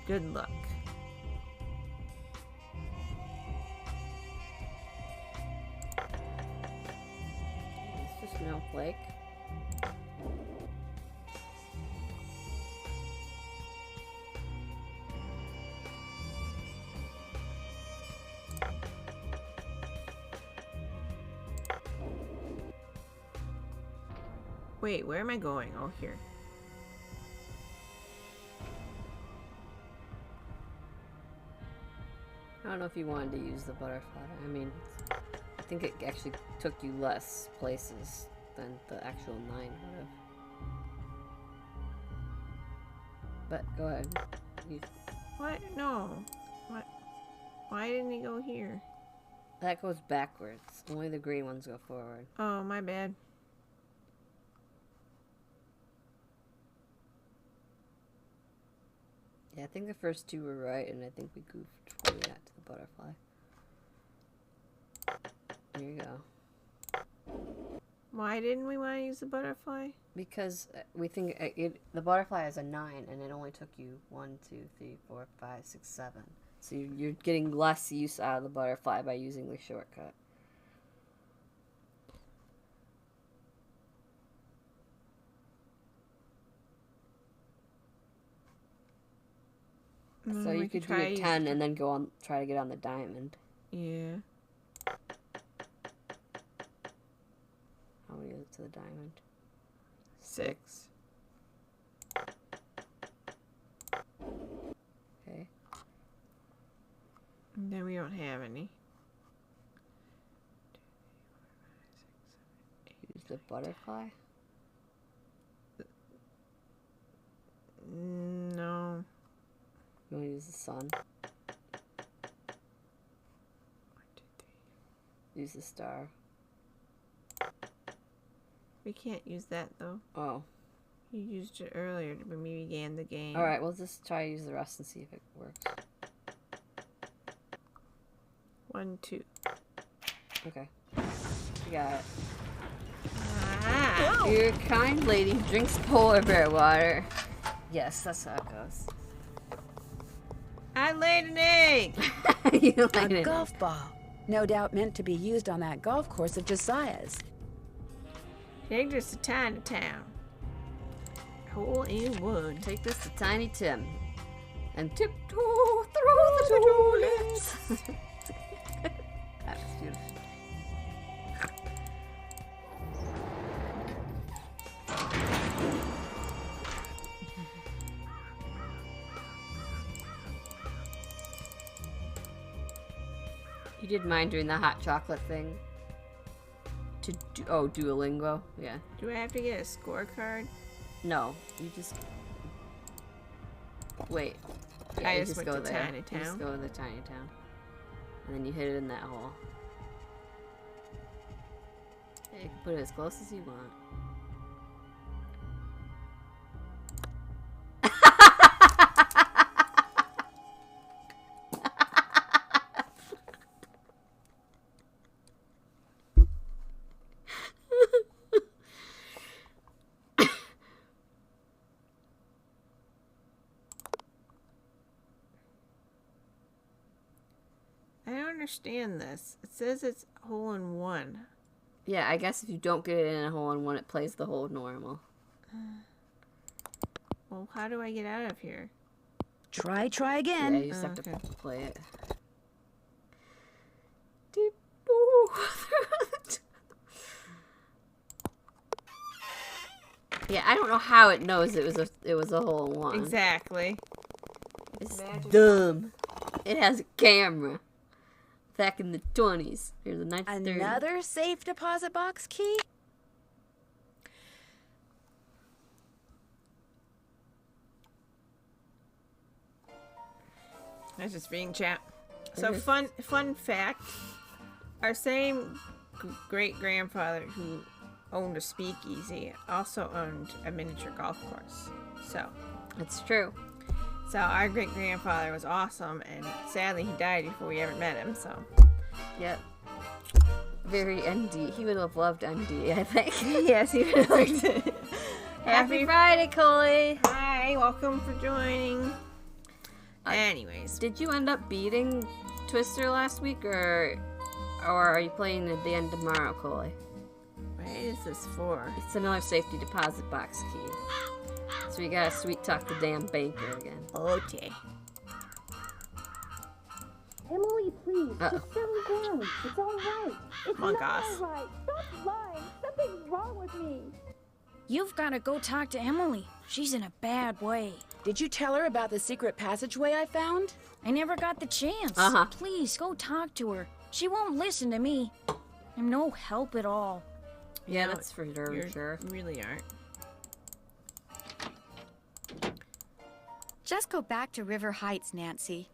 Good luck. It's just Snowflake. Wait, where am I going? Oh, here. I don't know if you wanted to use the butterfly. I mean, I think it actually took you less places than the actual 9 would have. But go ahead. What? No. What? Why didn't he go here? That goes backwards. Only the green ones go forward. Oh, my bad. Yeah, I think the first 2 were right, and I think we goofed when we got to the butterfly. There you go. Why didn't we want to use the butterfly? Because we think the butterfly is a 9, and it only took you 1, 2, 3, 4, 5, 6, 7. So you're getting less use out of the butterfly by using the shortcut. So you could do a 10 and then go on, try to get on the diamond. Yeah. How many is it to the diamond? 6. Okay. And then we don't have any. Use the butterfly? No. You want to use the sun? 1, 2, 3. Use the star. We can't use that though. Oh. You used it earlier when we began the game. Alright, we'll just try to use the rest and see if it works. 1, 2. Okay. You got it. Ah. You're a kind lady who drinks polar bear water. Yes, that's how it goes. I laid an egg! A golf ball. No doubt meant to be used on that golf course of Josiah's. Dangerous to Chinatown. Hole in one. Take this to Tiny Tim. And tiptoe through the tulips. That's beautiful. did mind doing the hot chocolate thing. To do, oh, Duolingo, yeah. Do I have to get a scorecard? No, you just wait. Yeah, I you just went go to there. Tiny You Town. just go to the tiny town, and then you hit it in that hole. Yeah, you can put it as close as you want. I don't understand this. It says it's hole in one. Yeah, I guess if you don't get it in a hole in one, it plays the hole normal. Well, how do I get out of here? Try again. Yeah, you just have to play it. Deep. Yeah, I don't know how it knows it was a hole in one. Exactly. It's dumb. It has a camera. Back in the 20s. Or the 1930s. Another safe deposit box key? I was just reading chat. So fun fact. Our same great grandfather who owned a speakeasy also owned a miniature golf course. So it's true. So our great grandfather was awesome, and sadly he died before we ever met him. So yep. Very ND. He would have loved ND, I think. Yes, he would have loved it. Happy Friday, Coley. Hi, welcome for joining. Anyways, did you end up beating Twister last week, or are you playing at the end tomorrow, Coley? What is this for? It's another safety deposit box key. So you gotta sweet talk the damn banker again. Okay. Emily, please, Uh-oh. just settle down. It's all right. It's Come on, not Goss. all right. Stop lying. Something's wrong with me. You've got to go talk to Emily. She's in a bad way. Did you tell her about the secret passageway I found? I never got the chance. Uh-huh. Please, go talk to her. She won't listen to me. I'm no help at all. Yeah, No, that's for sure. You really aren't. Just go back to River Heights, Nancy.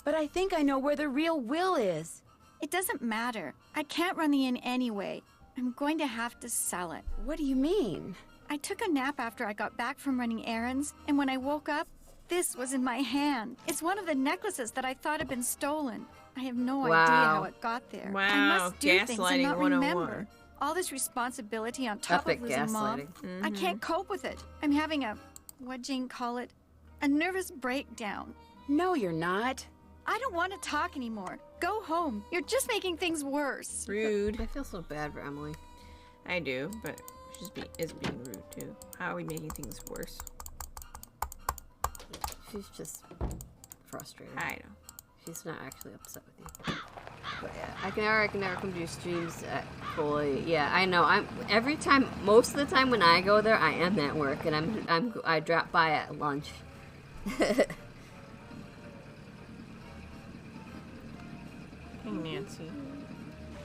But I think I know where the real Will is. It doesn't matter. I can't run the inn anyway. I'm going to have to sell it. What do you mean? I took a nap after I got back from running errands, and when I woke up, this was in my hand. It's one of the necklaces that I thought had been stolen. I have no idea how it got there. I Wow, must do things and gaslighting not 101. remember. All this responsibility on top Epic of losing Mom. gaslighting. I can't cope with it. I'm having a, what Jane call it, a nervous breakdown. No, you're not. I don't want to talk anymore. Go home. You're just making things worse. Rude. I feel so bad for Emily. I do, but she's being rude too. How are we making things worse? She's just frustrated. I know. She's not actually upset with you. But yeah, I can never come to your streams at Coley. Yeah, I know. Every time, most of the time when I go there, I am at work, and I drop by at lunch. Hey, Nancy.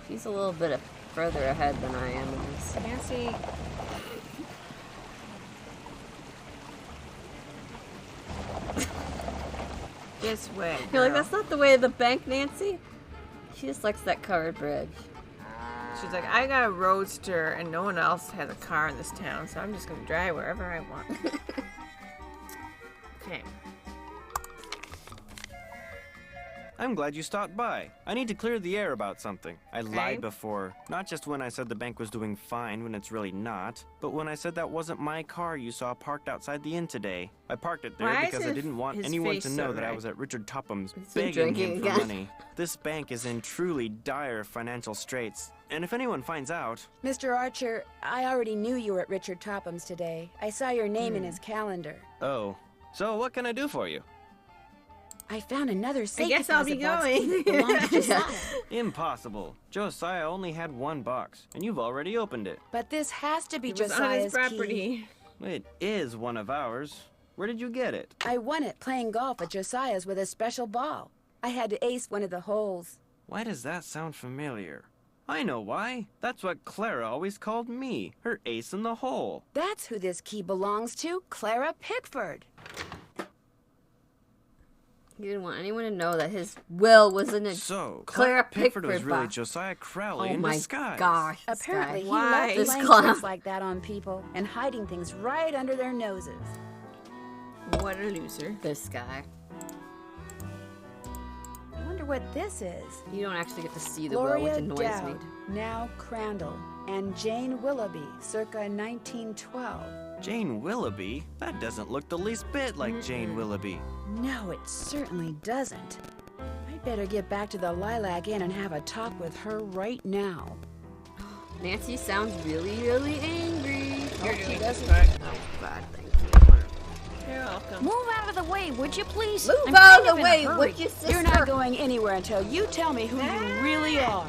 She's a little bit further ahead than I am in this. Nancy. This way. You're like, girl. that's not the way to the bank, Nancy? She just likes that covered bridge. She's like, I got a roadster and no one else has a car in this town, so I'm just gonna drive wherever I want. Okay. I'm glad you stopped by. I need to clear the air about something. I lied before. Not just when I said the bank was doing fine when it's really not, but when I said that wasn't my car you saw parked outside the inn today. I parked it there Why is because I didn't want his anyone face to so know that I red? was at Richard Topham's He's been begging him drinking for again. money. This bank is in truly dire financial straits. And if anyone finds out... Mr. Archer, I already knew you were at Richard Topham's today. I saw your name in his calendar. Oh, so what can I do for you? I found another safe guess I'll be deposit box going. key that belonged to Josiah. Impossible. Josiah only had one box, and you've already opened it. But this has to be It was on Josiah's his property. key. It is one of ours. Where did you get it? I won it playing golf at Josiah's with a special ball. I had to ace one of the holes. Why does that sound familiar? I know why. That's what Clara always called me, her ace in the hole. That's who this key belongs to, Clara Pickford. He didn't want anyone to know that his will was in a So, Clara Pickford was Pickford really box. Josiah Crowley Oh in my disguise. gosh. Apparently, he Why? loved This playing clown. tricks like that on people and hiding things right under their noses. What a loser. This guy. I wonder what this is. You don't actually get to see the will, Gloria which annoys me. Dowd, now Crandall, and Jane Willoughby, circa 1912. Jane Willoughby? That doesn't look the least bit like Jane Willoughby. No, it certainly doesn't. I'd better get back to the Lilac Inn and have a talk with her right now. Nancy sounds really, really angry. You're She doing doesn't. this part. Oh, God, thank you. You're welcome. Move out of the way, would you please? Move I'm out kind of the in a way, hurry. would you, sister? You're not going anywhere until you tell me who you really are.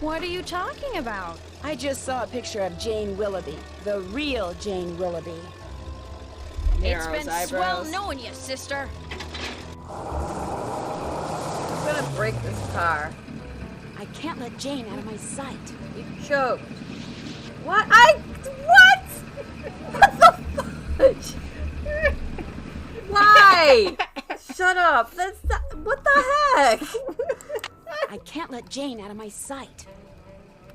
What are you talking about? I just saw a picture of Jane Willoughby, the real Jane Willoughby. It's Narrows been eyebrows. swell knowing you, sister. I'm gonna break this car. I can't let Jane out of my sight. You choked. What? What? What the fudge? Why? Shut up. That's not, what the heck? I can't let Jane out of my sight.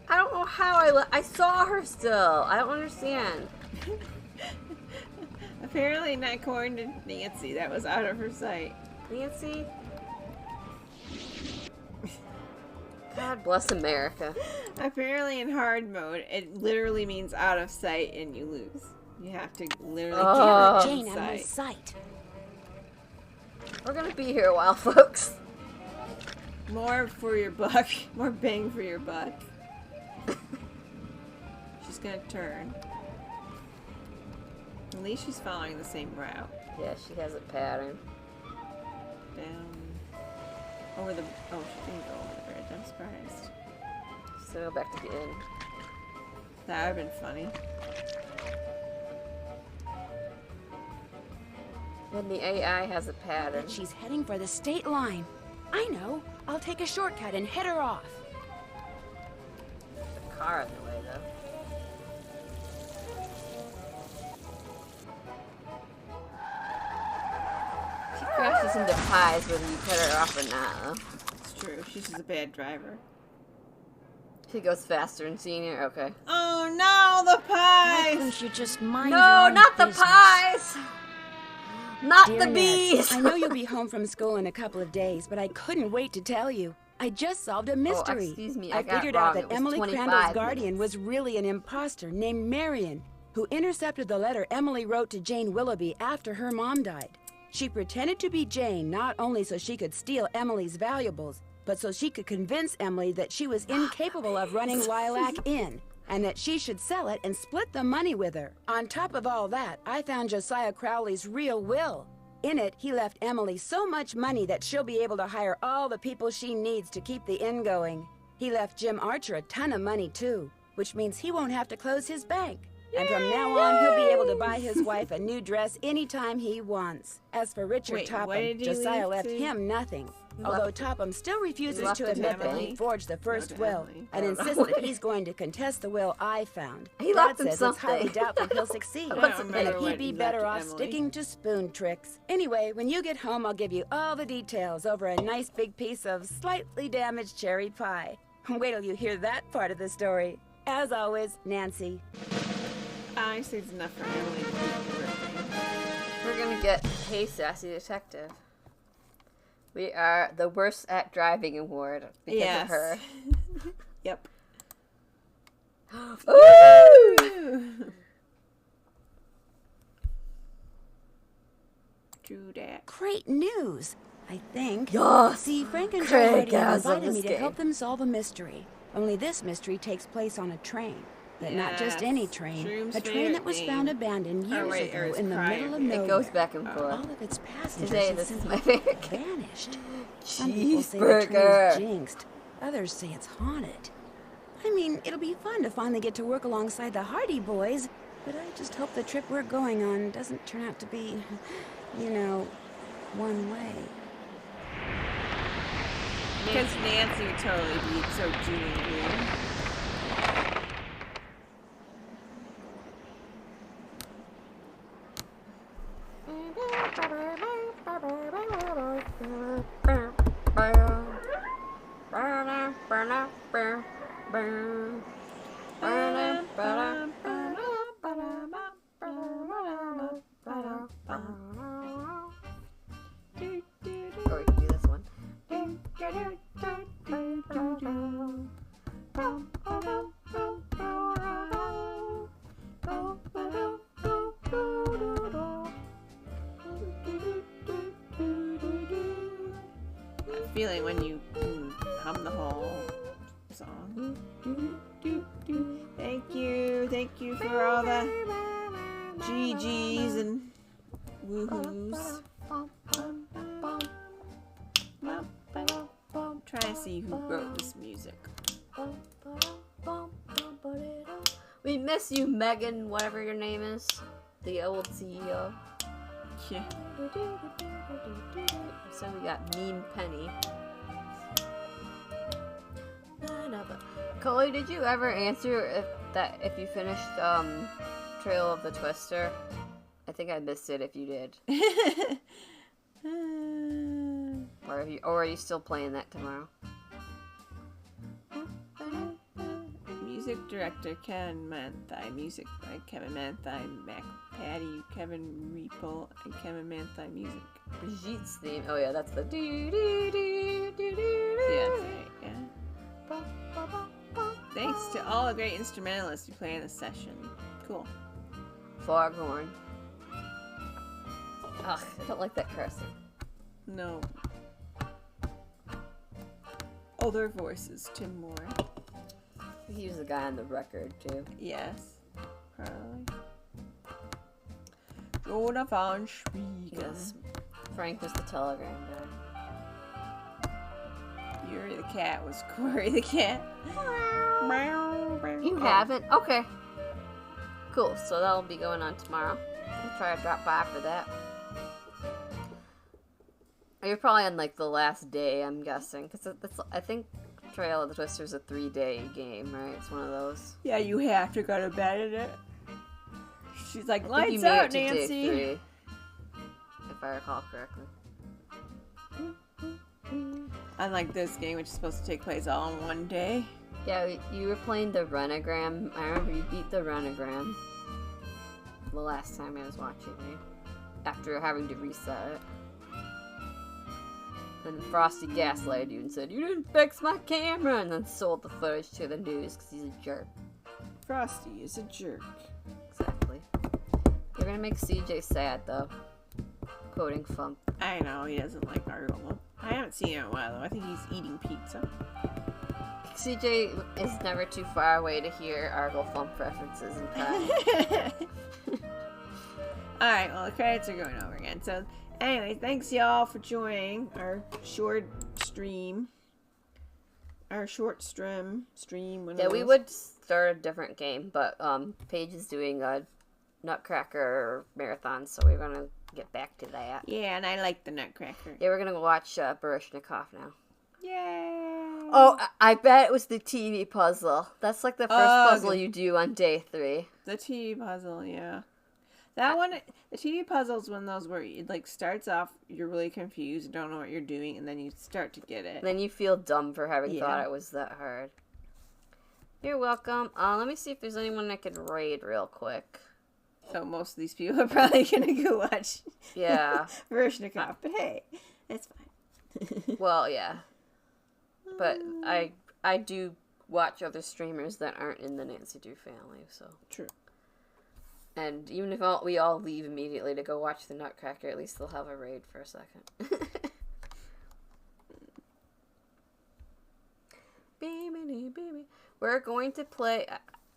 I don't know how I saw her still. I don't understand. Apparently not according to Nancy. That was out of her sight. Nancy? God bless America. Apparently in hard mode, it literally means out of sight and you lose. You have to literally I can't get let out of Jane out of my sight. sight. We're gonna be here a while, folks. More for your buck. More bang for your buck. She's gonna turn. At least she's following the same route. Yeah, she has a pattern. Down. Over the... Oh, she didn't go over the bridge. I'm surprised. She's gonna go back to the inn. That would have been funny. When the AI has a pattern. And she's heading for the state line. I know. I'll take a shortcut and head her off. The car in the way, though. She crashes into pies whether you cut her off or not. Huh? It's true. She's just a bad driver. She goes faster than seeing her. Okay. Oh no, the Why pies! couldn't you just mind your No, own not the business? pies! Not Dear the Ned, bees! I know you'll be home from school in a couple of days, but I couldn't wait to tell you. I just solved a mystery. excuse me, I I got it figured wrong. out It that was Emily 25 Crandall's guardian minutes. was really an imposter named Marion, who intercepted the letter Emily wrote to Jane Willoughby after her mom died. She pretended to be Jane not only so she could steal Emily's valuables, but so she could convince Emily that she was incapable of running Lilac Inn, and that she should sell it and split the money with her. On top of all that, I found Josiah Crowley's real will. In it, he left Emily so much money that she'll be able to hire all the people she needs to keep the inn going. He left Jim Archer a ton of money, too, which means he won't have to close his bank. And from now on, he'll be able to buy his wife a new dress anytime he wants. As for Richard Wait, what Topham, did he Josiah leave left to- him nothing. Although Topham still refuses left to it to admit that Emily. he forged the first to will Emily. and I don't insists know. that he's going to contest the will I found. He Dad left him says it's highly something. doubtful he'll succeed, I don't and remember that what he'd be he left better to off Emily. sticking to spoon tricks. Anyway, when you get home, I'll give you all the details over a nice big piece of slightly damaged cherry pie. Wait till you hear that part of the story. As always, Nancy. Honestly, it's enough for Emily to keep working. We're gonna get Hey Sassy Detective. We are the worst at driving award because of her. Yep. Ooh! True that. Great news, I think. Yes! See, Frank and Joe Hardy have Craig-gasm invited me this to game. help them solve a mystery. Only this mystery takes place on a train. But not just Yes. any train. Shroom's A train favorite that was name. found abandoned years wait, or ago it's in the prior. middle of It nowhere. It goes back and All forth. of its passengers Today, have this is simply my favorite. vanished. Some people say the train Cheeseburger. is jinxed. Others say it's haunted. I mean, it'll be fun to finally get to work alongside the Hardy Boys, but I just hope the trip we're going on doesn't turn out to be, you know, one way. Because Nancy would totally be so doom and gloom. Or we can do this one. That feeling when you hum the whole song. Thank you for all the GGs and woohoos. Trying to see who wrote this music. We miss you, Megan, whatever your name is. The old CEO. Yeah. So we got Meme Penny. Coley, did you ever answer if you finished Trail of the Twister? I think I missed it if you did. Or are you still playing that tomorrow? Music director Kevin Manthei. Music by Kevin Manthei. Mac Patty, Kevin Reeple, and Kevin Manthei music. Brigitte's theme. Oh yeah, that's the do do do do do. Yeah, that's right. Yeah. Thanks to all the great instrumentalists who play in this session. Cool. Foghorn. Ugh, I don't like that cursing. No. Other voices, Tim Moore. He was the guy on the record, too. Yes. Probably. Jonathan Schwieger. Yes. Frank was the telegram guy. Yuri the cat was Corey the cat. You haven't? Okay. Cool, so that'll be going on tomorrow. I'll try to drop by for that. You're probably on like the last day, I'm guessing, because I think Trail of the Twister is a 3-day game, right? It's one of those. Yeah, you have to go to bed in it. She's like, I think lights you made out, it to Nancy. Day 3, if I recall correctly. Unlike this game, which is supposed to take place all in one day. Yeah, you were playing the Renagram. I remember you beat the Renagram the last time I was watching you, after having to reset it. And Frosty gaslighted you and said, "You didn't fix my camera," and then sold the footage to the news because he's a jerk. Frosty is a jerk. Exactly. You're gonna make CJ sad, though. Quoting Fump. I know, he doesn't like Argo. I haven't seen him in a while, though. I think he's eating pizza. CJ is never too far away to hear Argo Fump references in time. Alright, well, the credits are going over again. So, anyway, thanks y'all for joining our short stream. Our short stream. Yeah, we would start a different game, but Paige is doing a Nutcracker marathon, so we're gonna get back to that. Yeah, and I like the Nutcracker. Yeah, we're gonna watch Baryshnikov now. Yay! Oh, I bet it was the TV puzzle. That's like the first puzzle you do on day 3. The TV puzzle, yeah. That one, the TV puzzle is one of those where it like starts off, you're really confused, don't know what you're doing, and then you start to get it. Then you feel dumb for having thought it was that hard. You're welcome. Let me see if there's anyone I could raid real quick. So most of these people are probably gonna go watch. Yeah. Baryshnikov, but hey, it's fine. Well, yeah. But I do watch other streamers that aren't in the Nancy Drew family, so. True. And even if we all leave immediately to go watch the Nutcracker, at least they'll have a raid for a second. We're going to play,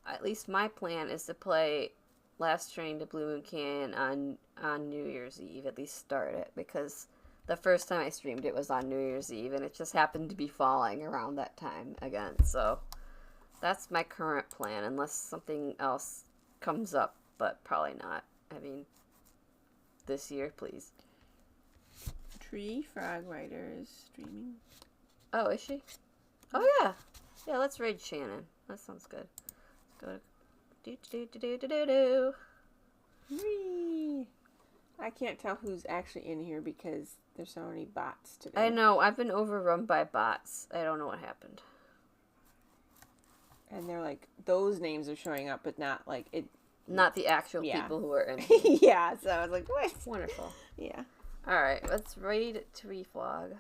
at least my plan is to play Last Train to Blue Moon Canyon on New Year's Eve, at least start it, because the first time I streamed it was on New Year's Eve, and it just happened to be falling around that time again, so that's my current plan, unless something else comes up, but probably not. I mean, this year, please. Tree Frog Rider is streaming. Oh, is she? Oh, yeah. Yeah, let's raid Shannon. That sounds good. Let's go to... Whee! I can't tell who's actually in here because there's so many bots today. I know. I've been overrun by bots. I don't know what happened. And they're like, those names are showing up, but not like it. Not the actual people who are in. Yeah, so I was like, what? Wonderful. Yeah. Alright, let's raid Tweeflog.